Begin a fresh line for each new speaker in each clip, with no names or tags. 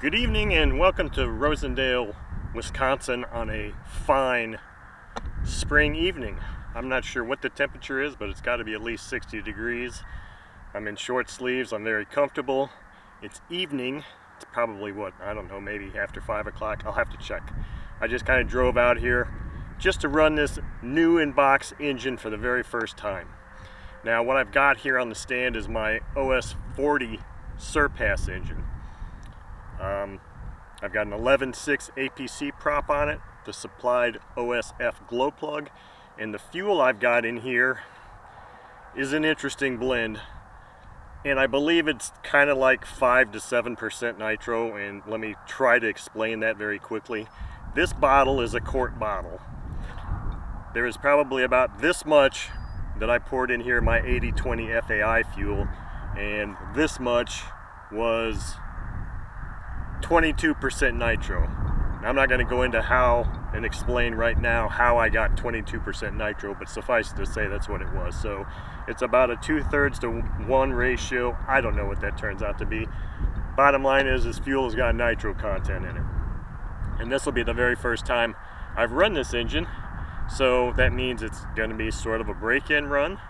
Good evening and welcome to Rosendale, Wisconsin on a fine spring evening. I'm not sure what the temperature is, but it's got to be at least 60 degrees. I'm in short sleeves, I'm very comfortable. It's evening, it's probably what, I don't know, maybe after 5 o'clock, I'll have to check. I just kind of drove out here just to run this new in-box engine for the very first time. Now what I've got here on the stand is my FS-40 Surpass engine. I've got an 11.6 APC prop on it, the supplied OSF glow plug, and the fuel I've got in here is an interesting blend, and I believe it's kind of like 5 to 7% nitro, and let me try to explain that very quickly. This bottle is a quart bottle. There is probably about this much that I poured in here, my 80-20 FAI fuel, and this much was 22% nitro. Now, I'm not going to go into how and explain right now how I got 22% nitro, but suffice to say that's what it was. So it's about a 2/3 to 1 ratio. I don't know what that turns out to be. Bottom line is this fuel has got nitro content in it. And this will be the very first time I've run this engine, so that means it's going to be sort of a break-in run.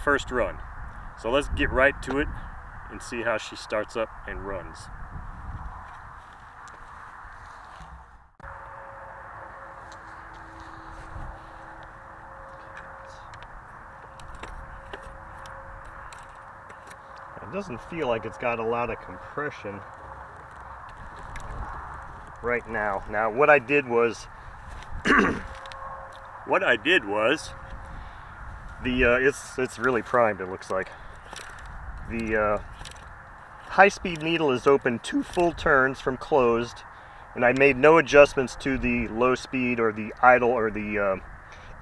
First run. So let's get right to it and see how she starts up and runs. It doesn't feel like it's got a lot of compression right now. Now what I did was it's really primed, it looks like. The high-speed needle is open 2 full turns from closed, and I made no adjustments to the low speed or the idle or the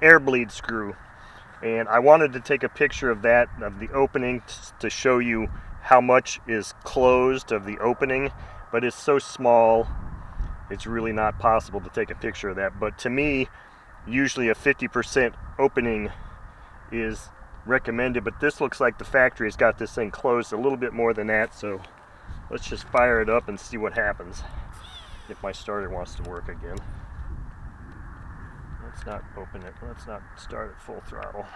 air bleed screw. And I wanted to take a picture of that, of the opening, to show you how much is closed of the opening, but it's so small it's really not possible to take a picture of that. But to me, usually a 50% opening is recommended, but this looks like the factory has got this thing closed a little bit more than that, so let's just fire it up and see what happens if my starter wants to work again. Let's not open it. Let's not start at full throttle.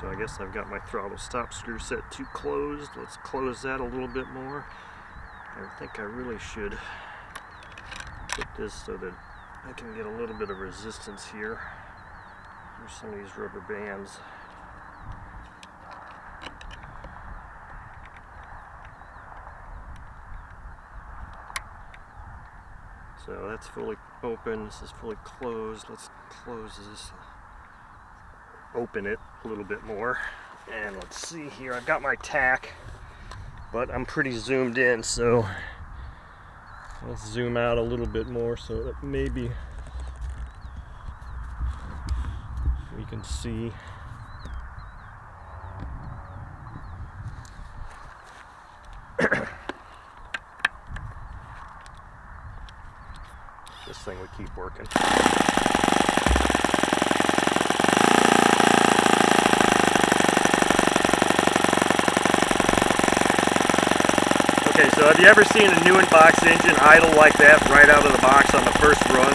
So I guess I've got my throttle stop screw set to closed. Let's close that a little bit more. I think I really should put this so that I can get a little bit of resistance here. Here's some of these rubber bands. So that's fully open. This is fully closed. Let's close this. Open it a little bit more, and let's see here. I've got my tack, but I'm pretty zoomed in, so let's zoom out a little bit more so that maybe we can see. This thing would keep working. Okay, so have you ever seen a new in-box engine idle like that right out of the box on the first run?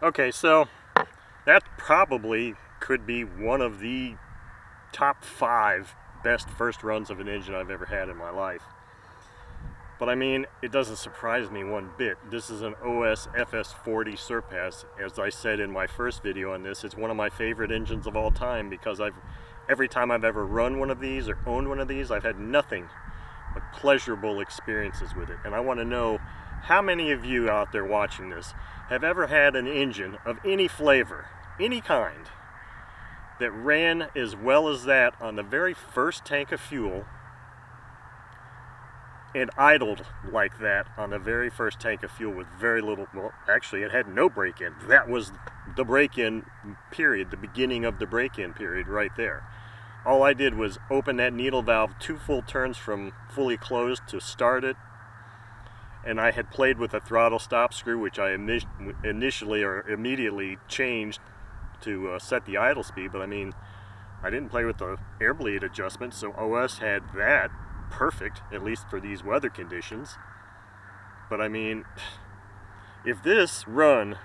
Okay, so that probably could be one of the top 5 best first runs of an engine I've ever had in my life. But I mean, it doesn't surprise me one bit. This is an OS FS-40 Surpass. As I said in my first video on this, it's one of my favorite engines of all time because every time I've ever run one of these or owned one of these, I've had nothing but pleasurable experiences with it. And I want to know how many of you out there watching this have ever had an engine of any flavor, any kind, that ran as well as that on the very first tank of fuel and idled like that on the very first tank of fuel with very little, well, actually it had no break-in. That was the break-in period, the beginning of the break-in period right there. All I did was open that needle valve 2 full turns from fully closed to start it, and I had played with a throttle stop screw, which I initially or immediately changed to set the idle speed, but I mean, I didn't play with the air bleed adjustment, so OS had that perfect, at least for these weather conditions. But I mean, if this run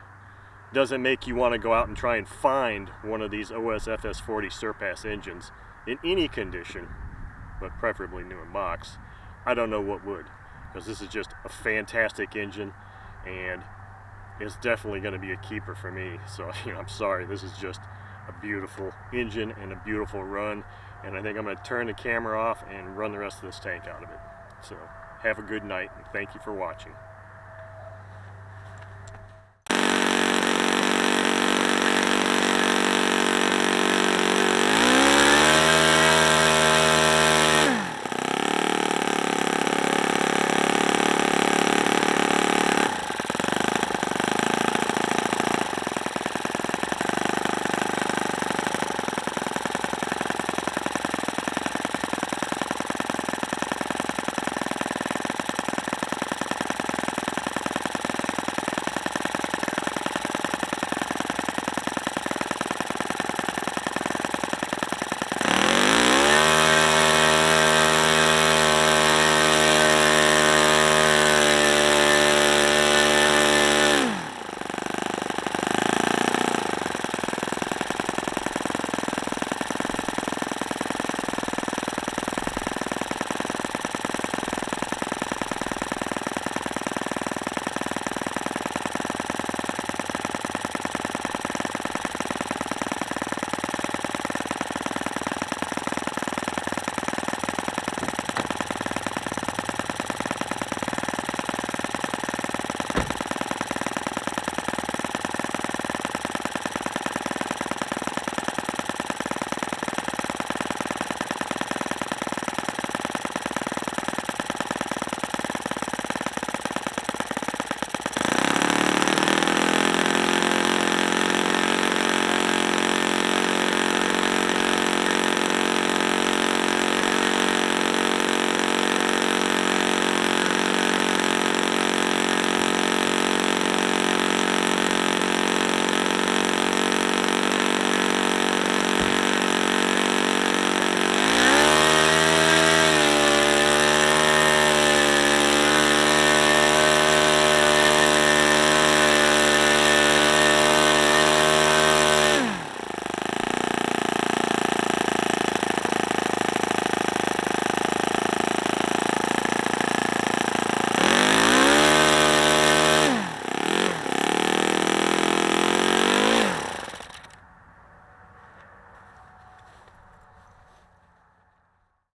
doesn't make you want to go out and try and find one of these OS FS-40 Surpass engines in any condition, but preferably new in box, I don't know what would, because this is just a fantastic engine and it's definitely going to be a keeper for me. So I'm sorry, this is just a beautiful engine and a beautiful run, and I think I'm going to turn the camera off and run the rest of this tank out of it. So have a good night, and thank you for watching.